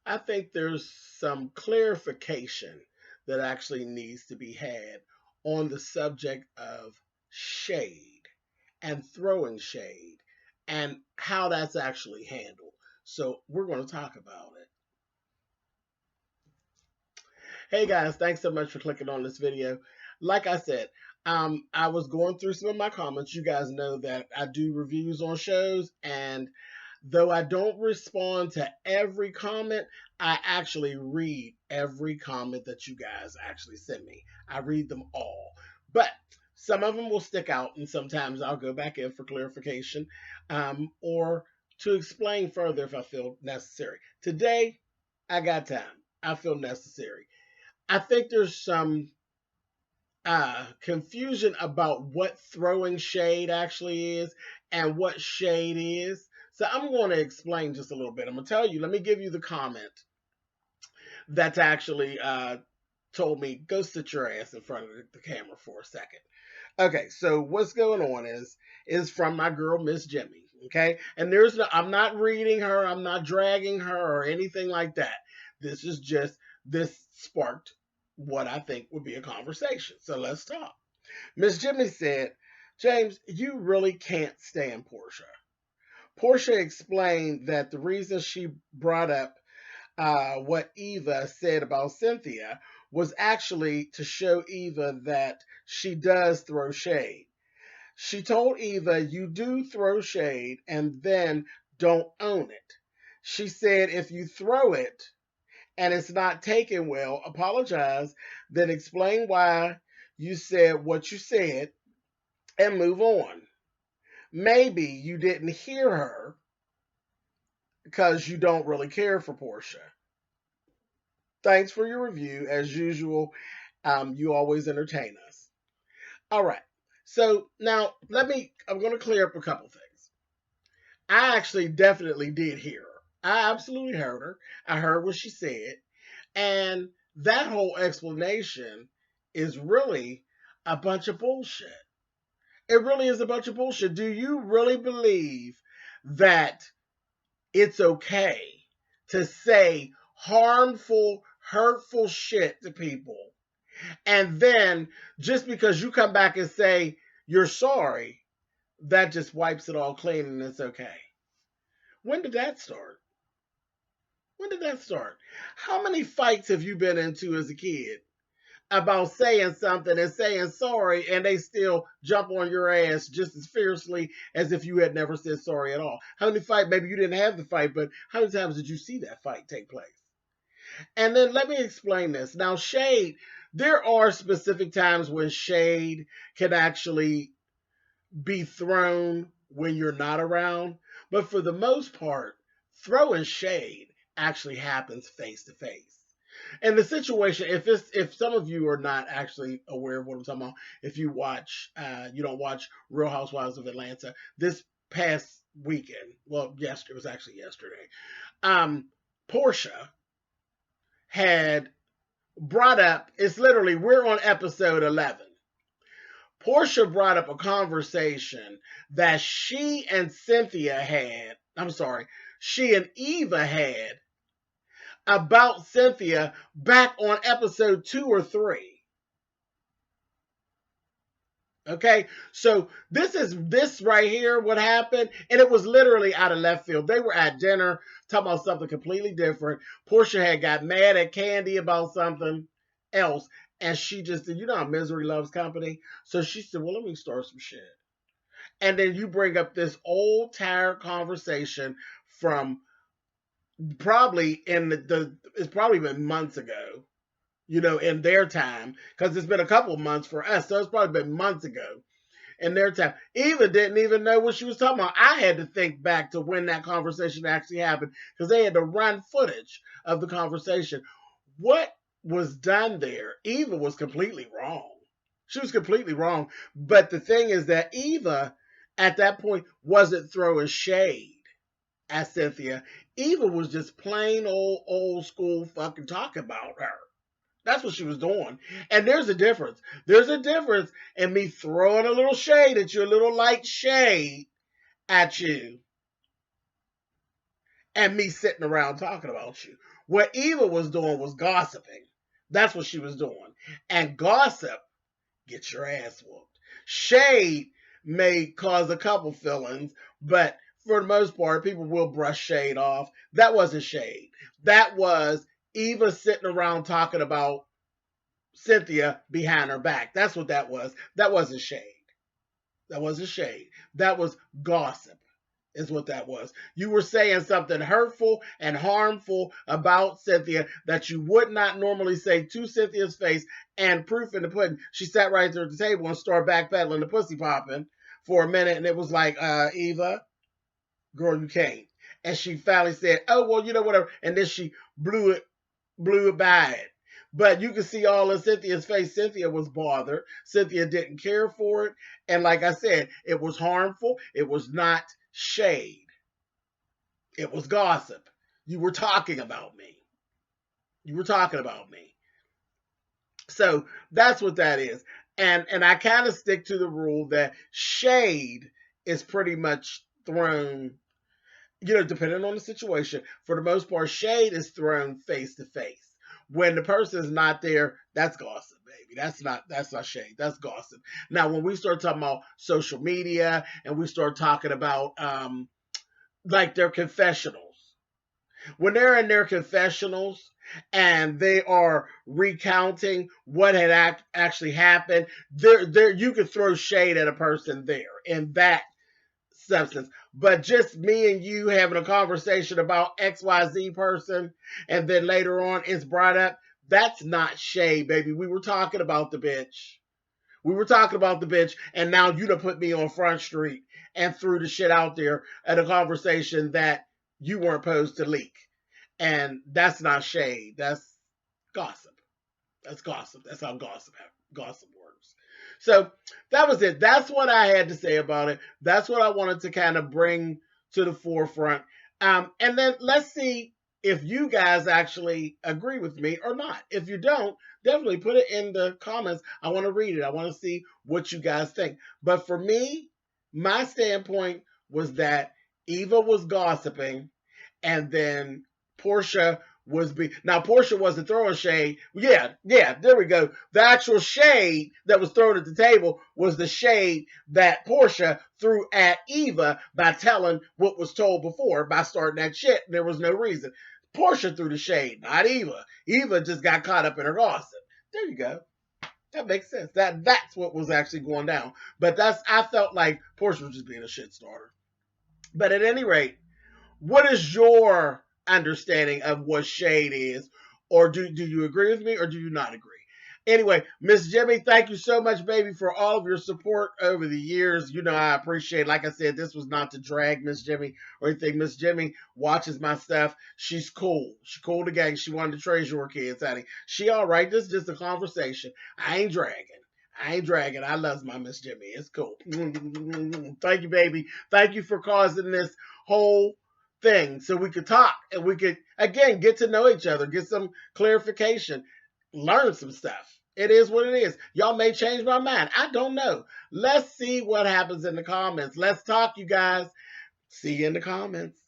I think there's some clarification that actually needs to be had on the subject of shade and throwing shade and how that's actually handled. So we're going to talk about it. Hey guys, thanks so much for clicking on this video. Like I said, I was going through some of my comments. You guys know that I do reviews on shows, and though I don't respond to every comment, I actually read every comment that you guys actually send me. I read them all. But some of them will stick out, and sometimes I'll go back in for clarification or to explain further if I feel necessary. Today, I got time. I feel necessary. I think there's some confusion about what throwing shade actually is and what shade is. So I'm going to explain just a little bit. I'm going to tell you, let me give you the comment that's actually told me, go sit your ass in front of the camera for a second. Okay, so what's going on is from my girl Miss Jimmy. Okay, and there's no, I'm not reading her, I'm not dragging her or anything like that. This is just this sparked what I think would be a conversation. So let's talk. Miss Jimmy said, James, you really can't stand Portia. Portia explained that the reason she brought up what Eva said about Cynthia was actually to show Eva that she does throw shade. She told Eva, you do throw shade and then don't own it. She said, if you throw it and it's not taken well, apologize, then explain why you said what you said and move on. Maybe you didn't hear her because you don't really care for Portia. Thanks for your review. As usual, you always entertain us. All right. So now I'm going to clear up a couple things. I actually definitely did hear her. I absolutely heard her. I heard what she said. And that whole explanation is really a bunch of bullshit. It really is a bunch of bullshit. Do you really believe that it's okay to say harmful, hurtful shit to people? And then just because you come back and say you're sorry, that just wipes it all clean and it's okay. When did that start? When did that start? How many fights have you been into as a kid about saying something and saying sorry and they still jump on your ass just as fiercely as if you had never said sorry at all? How many fights, maybe you didn't have the fight, but how many times did you see that fight take place? And then let me explain this. Now, shade, there are specific times when shade can actually be thrown when you're not around. But for the most part, throwing shade actually happens face to face. And the situation, if some of you are not actually aware of what I'm talking about, if you watch, you don't watch Real Housewives of Atlanta, this past weekend, well, yesterday, it was actually yesterday, Portia had brought up, it's literally, we're on episode 11. Portia brought up a conversation that she and Cynthia had, I'm sorry, she and Eva had about Cynthia back on episode 2 or 3. Okay, so this right here, what happened, and it was literally out of left field. They were at dinner talking about something completely different. Portia had got mad at Candy about something else, and she just said, you know how misery loves company. So she said, well, let me start some shit. And then you bring up this old tired conversation from probably in it's probably been months ago, in their time, because it's been a couple of months for us, so it's probably been months ago in their time. Eva didn't even know what she was talking about. I had to think back to when that conversation actually happened because they had to run footage of the conversation. What was done there, Eva was completely wrong. She was completely wrong. But the thing is that Eva, at that point, wasn't throwing shade at Cynthia. Eva was just plain old school fucking talking about her. That's what she was doing. And there's a difference. There's a difference in me throwing a little shade at you, a little light shade at you, and me sitting around talking about you. What Eva was doing was gossiping. That's what she was doing. And gossip gets your ass whooped. Shade may cause a couple feelings, but for the most part, people will brush shade off. That wasn't shade. That was Eva sitting around talking about Cynthia behind her back. That's what that was. That wasn't shade. That wasn't shade. That was gossip, is what that was. You were saying something hurtful and harmful about Cynthia that you would not normally say to Cynthia's face, and proof in the pudding. She sat right there at the table and started backpedaling the pussy popping for a minute, and it was like, Eva, girl, you can't. And she finally said, oh, well, you know, whatever. And then she blew it by it. But you can see all in Cynthia's face. Cynthia was bothered. Cynthia didn't care for it. And like I said, it was harmful. It was not shade. It was gossip. You were talking about me. You were talking about me. So that's what that is. And I kind of stick to the rule that shade is pretty much thrown, you know, depending on the situation. For the most part, shade is thrown face to face. When the person is not there, that's gossip, baby. That's not shade. That's gossip. Now, when we start talking about social media and we start talking about like their confessionals, when they're in their confessionals and they are recounting what had actually happened, there you could throw shade at a person there in that substance. But just me and you having a conversation about XYZ person, and then later on it's brought up, that's not shade, baby. We were talking about the bitch. We were talking about the bitch, and now you done put me on Front Street and threw the shit out there at a conversation that you weren't supposed to leak. And that's not shade. That's gossip. That's gossip. That's how gossip works. So that was it. That's what I had to say about it. That's what I wanted to kind of bring to the forefront. And then let's see if you guys actually agree with me or not. If you don't, definitely put it in the comments. I want to read it. I want to see what you guys think. But for me, my standpoint was that Eva was gossiping, and then Portia was now Portia wasn't throwing shade. Yeah, there we go. The actual shade that was thrown at the table was the shade that Portia threw at Eva by telling what was told before, by starting that shit. There was no reason. Portia threw the shade, not Eva. Eva just got caught up in her gossip. There you go. That makes sense. That's what was actually going down. But I felt like Portia was just being a shit starter. But at any rate, what is your understanding of what shade is? Or do you agree with me, or do you not agree? Anyway, Miss Jimmy, thank you so much, baby, for all of your support over the years. You know, I appreciate it. Like I said, this was not to drag Miss Jimmy or anything. Miss Jimmy watches my stuff. She's cool. She's cool to gang. She wanted to treasure her kids, honey. She all right. This is just a conversation. I ain't dragging. I love my Miss Jimmy. It's cool. Thank you, baby. Thank you for causing this whole thing so we could talk and we could, again, get to know each other, get some clarification, learn some stuff. It is what it is. Y'all may change my mind. I don't know. Let's see what happens in the comments. Let's talk, you guys. See you in the comments.